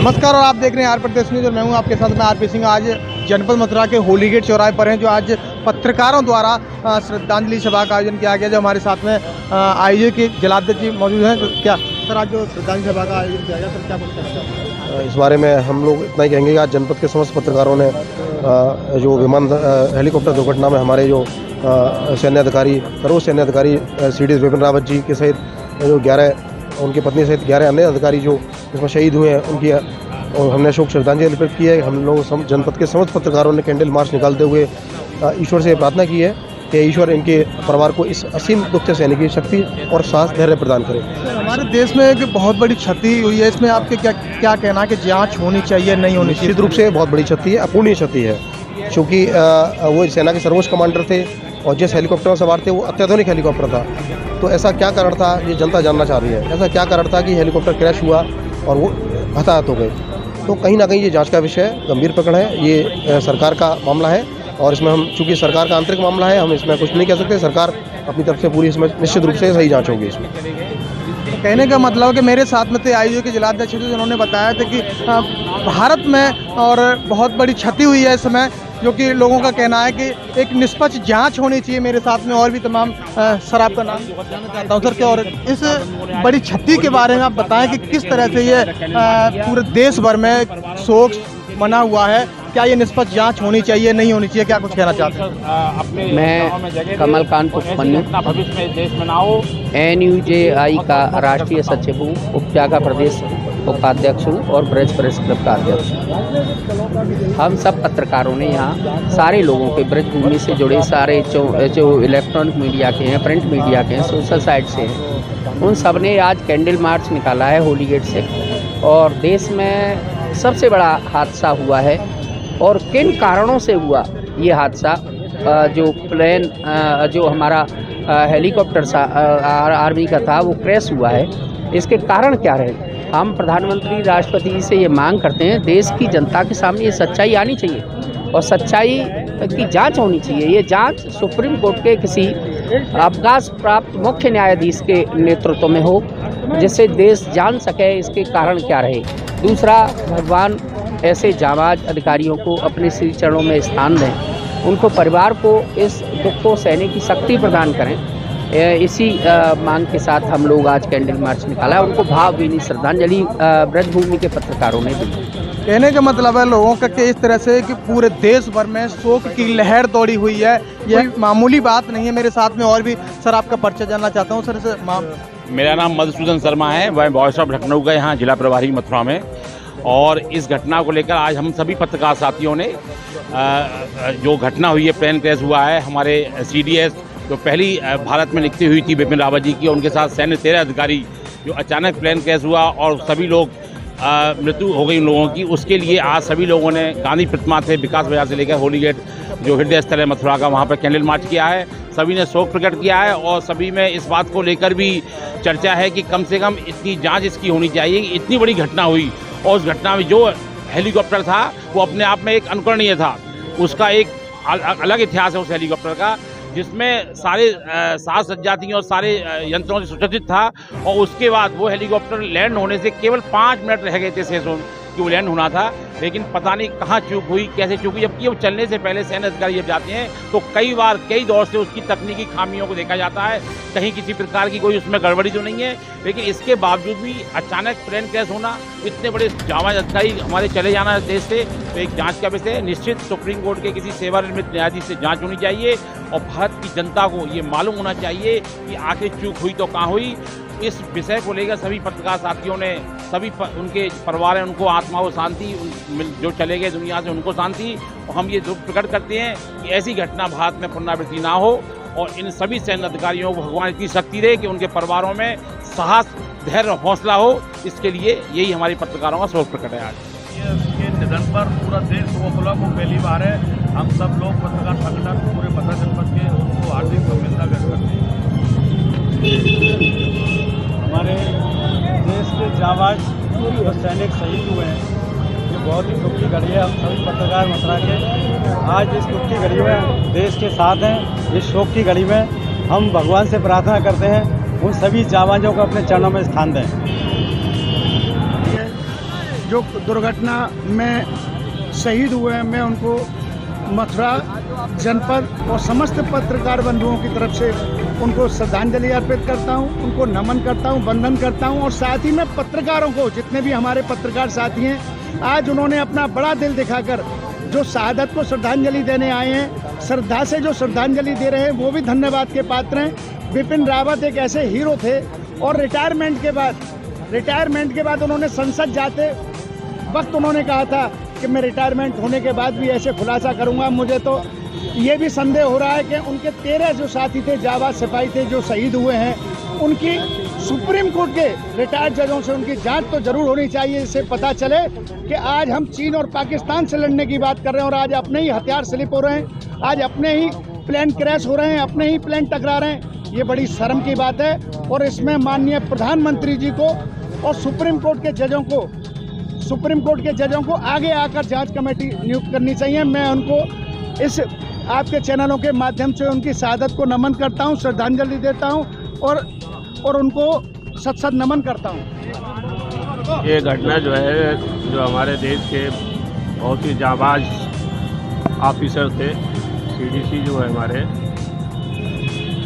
नमस्कार और आप देख रहे हैं आर प्रदेश न्यूज और मैं हूं आपके साथ में आरपी सिंह। आज जनपद मथुरा के होली गेट चौराहे पर हैं, जो आज पत्रकारों द्वारा श्रद्धांजलि सभा का आयोजन किया गया। जो हमारे साथ में आयोजक के जलाध्यक्ष जी मौजूद हैं। तो क्या सर, आज जो श्रद्धांजलि सभा का आयोजन किया गया, सर क्या बोलना चाहते हैं? इस बारे में हम लोग इतना ही कहेंगे कि आज जनपद के समस्त पत्रकारों ने जो विमान हेलीकॉप्टर दुर्घटना में हमारे जो सैन्य अधिकारी, सर्वोच्च सैन्य अधिकारी सी.डी. बिपिन रावत जी के सहित जो 11 उनकी पत्नी सहित 11 अन्य अधिकारी जो इसमें शहीद हुए हैं, उनकी और हमने शोक श्रद्धांजलि अर्पित की है। हम लोग जनपद के समस्त पत्रकारों ने कैंडल मार्च निकालते हुए ईश्वर से प्रार्थना की है कि ईश्वर इनके परिवार को इस असीम दुख से सहने की शक्ति और साहस धैर्य प्रदान करे। हमारे देश में एक बहुत बड़ी क्षति हुई है, इसमें आपके क्या कहना है कि जांच होनी चाहिए, नहीं होनी चाहिए? निश्चित रूप से बहुत बड़ी क्षति है, अपूर्णीय क्षति है, क्योंकि वो सेना के सर्वोच्च कमांडर थे और जिस हेलीकॉप्टर में सवार थे वो अत्याधुनिक हेलीकॉप्टर था। तो ऐसा क्या कारण था, ये जनता जानना चाह रही है। ऐसा क्या कारण था कि हेलीकॉप्टर क्रैश हुआ और वो हताहत हो गए? तो कहीं ना कहीं ये जांच का विषय है, गंभीर प्रकरण है, ये सरकार का मामला है और इसमें हम, चूंकि सरकार का आंतरिक मामला है, हम इसमें कुछ नहीं कह सकते। सरकार अपनी तरफ से पूरी इसमें निश्चित रूप से सही जांच होगी। इसमें कहने का मतलब कि मेरे साथ में थे आईओ के जिलाध्यक्ष, जिन्होंने बताया था कि भारत में और बहुत बड़ी क्षति हुई है इस समय, जो कि लोगों का कहना है कि एक निष्पक्ष जांच होनी चाहिए। मेरे साथ में और भी तमाम सर, आपका नाम जानना चाहता हूं सर, क्या और इस बड़ी क्षति के बारे में आप बताएं कि किस तरह से ये पूरे देश भर में शोक मना हुआ है, क्या ये निष्पक्ष जांच होनी चाहिए, नहीं होनी चाहिए, क्या कुछ कहना चाहते हैं? मैं कमलकांत पुष्पन्नू, NUJI का राष्ट्रीय सचिव हूँ, उपजागा प्रदेश उपाध्यक्ष हूँ और ब्रज प्रेस क्लब का अध्यक्ष हूँ। हम सब पत्रकारों ने यहाँ सारे लोगों के, ब्रज भूमि से जुड़े सारे जो इलेक्ट्रॉनिक मीडिया के हैं, प्रिंट मीडिया के हैं, सोशल साइट से हैं, उन सब ने आज कैंडल मार्च निकाला है होली गेट से। और देश में सबसे बड़ा हादसा हुआ है और किन कारणों से हुआ ये हादसा, जो प्लेन जो हमारा हेलीकॉप्टर आर्मी का था वो क्रैश हुआ है, इसके कारण क्या रहे? हम प्रधानमंत्री, राष्ट्रपति जी से ये मांग करते हैं, देश की जनता के सामने ये सच्चाई आनी चाहिए और सच्चाई की जांच होनी चाहिए। ये जांच सुप्रीम कोर्ट के किसी अवकाश प्राप्त मुख्य न्यायाधीश के नेतृत्व में हो, जिससे देश जान सके इसके कारण क्या रहे। दूसरा, भगवान ऐसे जाबाज अधिकारियों को अपने श्री चरणों में स्थान दें, उनको परिवार को इस दुख को सहने की शक्ति प्रदान करें। इसी मांग के साथ हम लोग आज कैंडल मार्च निकाला है। उनको भावभीनी श्रद्धांजलि ब्रजभूमि के पत्रकारों ने दी। कहने का मतलब है लोगों का कि इस तरह से कि पूरे देश भर में शोक की लहर दौड़ी हुई है, यह मामूली बात नहीं है। मेरे साथ में और भी सर, आपका परिचय जानना चाहता हूँ सर। मेरा नाम मधुसूदन शर्मा है, मैं वॉइस ऑफ लखनऊ का यहाँ जिला प्रभारी मथुरा में। और इस घटना को लेकर आज हम सभी पत्रकार साथियों ने, जो घटना हुई है, प्लेन क्रैश हुआ है, हमारे CDS जो पहली भारत में नियुक्ति हुई थी बिपिन रावत जी की, उनके साथ सैन्य 13 अधिकारी, जो अचानक प्लेन क्रैश हुआ और सभी लोग मृत्यु हो गई उन लोगों की, उसके लिए आज सभी लोगों ने गांधी प्रतिमा से विकास बाजार से लेकर होली गेट जो हृदय स्थल है मथुरा का, वहाँ पर कैंडल मार्च किया है। सभी ने शोक प्रकट किया है और सभी में इस बात को लेकर भी चर्चा है कि कम से कम इतनी जांच इसकी होनी चाहिए। इतनी बड़ी घटना हुई और उस घटना में जो हेलीकॉप्टर था वो अपने आप में एक अनुकरणीय था, उसका एक अलग इतिहास है उस हेलीकॉप्टर का, जिसमें सारे साज सज्जा थी और सारे यंत्रों से सुसज्जित था। और उसके बाद वो हेलीकॉप्टर लैंड होने से केवल 5 मिनट रह गए थे शेष कि वो लैंड होना था, लेकिन पता नहीं कहाँ चूक हुई, कैसे चूक हुई। जबकि वो चलने से पहले सैन्य अधिकारी जब जाते हैं तो कई बार, कई दौर से उसकी तकनीकी खामियों को देखा जाता है, कहीं किसी प्रकार की कोई उसमें गड़बड़ी तो नहीं है। लेकिन इसके बावजूद भी अचानक प्लेन क्रैश होना, इतने बड़े जाबाज अधिकारी हमारे चले जाना देश से, तो एक जांच का विषय है। निश्चित सुप्रीम कोर्ट के किसी सेवानिवृत्त न्यायाधीश से जांच होनी चाहिए और भारत की जनता को ये मालूम होना चाहिए कि आखिर चूक हुई तो कहाँ हुई। इस विषय को लेकर सभी पत्रकार साथियों ने, सभी उनके परिवार हैं, उनको आत्मा को शांति, जो चले गए दुनिया से उनको शांति। और हम ये दुख प्रकट करते हैं कि ऐसी घटना भारत में पुनरावृत्ति ना हो और इन सभी सैन्य अधिकारियों को भगवान इतनी शक्ति दे कि उनके परिवारों में साहस, धैर्य, हौसला हो। इसके लिए यही हमारे पत्रकारों का शोक प्रकट है। आज के निधन पर पूरा देश शोकोला को पहली बार है। हम सब लोग पत्रकार संगठन पूरे मथुरा जनपद के उनको हार्दिक संवेदना व्यक्त करते हैं। हमारे देश के जाबाज जो सैनिक शहीद हुए हैं, ये बहुत ही दुख की घड़ी है। हम सभी पत्रकार मथुरा के आज इस दुख की घड़ी में देश के साथ हैं। इस शोक की घड़ी में हम भगवान से प्रार्थना करते हैं उन सभी जाबाजों को अपने चरणों में स्थान दें। जो दुर्घटना में शहीद हुए हैं, मैं उनको मथुरा जनपद और समस्त पत्रकार बंधुओं की तरफ से उनको श्रद्धांजलि अर्पित करता हूं, उनको नमन करता हूं, वंदन करता हूं। और साथ ही में पत्रकारों को, जितने भी हमारे पत्रकार साथी हैं, आज उन्होंने अपना बड़ा दिल दिखाकर जो शहादत को श्रद्धांजलि देने आए हैं, श्रद्धा से जो श्रद्धांजलि दे रहे हैं, वो भी धन्यवाद के पात्र हैं। बिपिन रावत एक ऐसे हीरो थे और रिटायरमेंट के बाद उन्होंने संसद जाते वक्त उन्होंने कहा था कि मैं रिटायरमेंट होने के बाद भी ऐसे खुलासा करूंगा। मुझे तो ये भी संदेह हो रहा है कि उनके 13 जो साथी थे, जाबाज सिपाही थे, जो शहीद हुए हैं, उनकी सुप्रीम कोर्ट के रिटायर्ड जजों से उनकी जांच तो जरूर होनी चाहिए। इससे पता चले कि आज हम चीन और पाकिस्तान से लड़ने की बात कर रहे हैं और आज अपने ही हथियार स्लिप हो रहे हैं, आज अपने ही प्लेन क्रैश हो रहे हैं, अपने ही प्लेन टकरा रहे हैं। ये बड़ी शर्म की बात है और इसमें माननीय प्रधानमंत्री जी को और सुप्रीम कोर्ट के जजों को आगे आकर जांच कमेटी नियुक्त करनी चाहिए। मैं उनको इस आपके चैनलों के माध्यम से उनकी शहादत को नमन करता हूं, श्रद्धांजलि देता हूं और उनको सत नमन करता हूं। ये घटना जो है, जो हमारे देश के बहुत ही जाबाज ऑफिसर थे, सीडीसी जो है हमारे,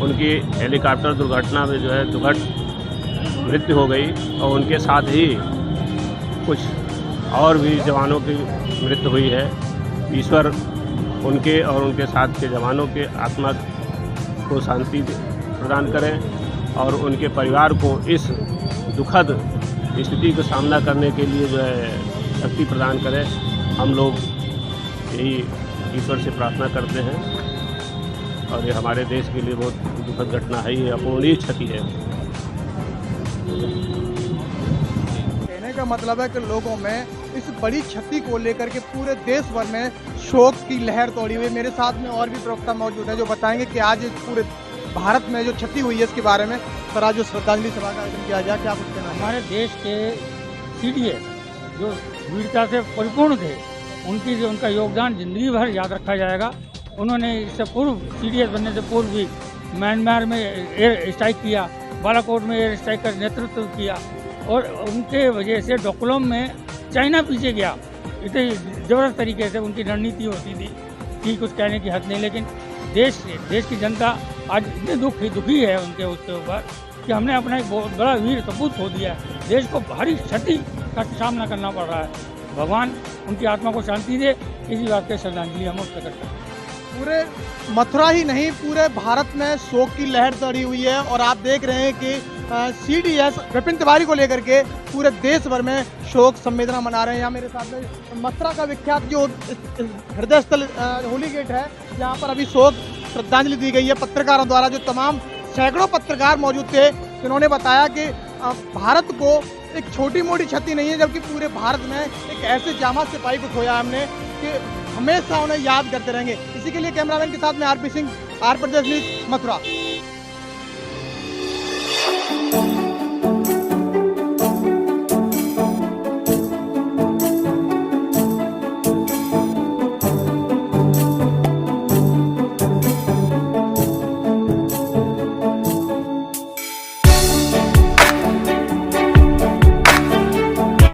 उनकी हेलीकॉप्टर दुर्घटना में जो है दुर्घट मृत्यु हो गई और उनके साथ ही कुछ और भी जवानों की मृत्यु हुई है। ईश्वर उनके और उनके साथ के जवानों के आत्मा को शांति प्रदान करें और उनके परिवार को इस दुखद स्थिति का सामना करने के लिए जो है शक्ति प्रदान करें। हम लोग यही ईश्वर से प्रार्थना करते हैं और ये हमारे देश के लिए बहुत दुखद घटना है, ये अपूर्णीय क्षति है। कहने का मतलब है कि लोगों में इस बड़ी क्षति को लेकर के पूरे देश भर में शोक की लहर तोड़ी हुई। मेरे साथ में और भी प्रवक्ता मौजूद हैं जो बताएंगे कि आज पूरे भारत में जो क्षति हुई है इसके बारे में। सर, आज जो श्रद्धांजलि सभा का आयोजन किया जाए, क्या कुछ कहना है? हमारे देश के सीडीएस जो वीरता से परिपूर्ण थे, उनका योगदान जिंदगी भर याद रखा जाएगा। उन्होंने इससे पूर्व, सीडीएस बनने से पूर्व भी म्यांमार में एयर स्ट्राइक किया, बालाकोट में एयर स्ट्राइक का नेतृत्व किया और उनके वजह से डोकलाम में चाइना पीछे गया। इतने ज़बरदस्त तरीके से उनकी रणनीति होती थी कि कुछ कहने की हद नहीं। लेकिन देश की जनता आज इतनी दुखी है उनके उसके ऊपर कि हमने अपना एक बहुत बड़ा वीर सपूत खो दिया है। देश को भारी क्षति का सामना करना पड़ रहा है। भगवान उनकी आत्मा को शांति दे, इसी बात की श्रद्धांजलि हम उससे करते हैं। पूरे मथुरा ही नहीं, पूरे भारत में शोक की लहर चढ़ी हुई है और आप देख रहे हैं कि सीडीएस विपिन तिवारी को लेकर के पूरे देश भर में शोक संवेदना मना रहे हैं। यहाँ मेरे साथ में मथुरा का विख्यात जो हृदय स्थल होली गेट है, जहाँ पर अभी शोक श्रद्धांजलि दी गई है पत्रकारों द्वारा। जो तमाम सैकड़ों पत्रकार मौजूद थे, जिन्होंने बताया कि भारत को एक छोटी मोटी क्षति नहीं है, जबकि पूरे भारत में एक ऐसे जामा सिपाही को खोया हमने कि हमेशा उन्हें याद करते रहेंगे। इसी के लिए कैमरामैन के साथ में आरपी सिंह, आर प्रदेश न्यूज़, मथुरा।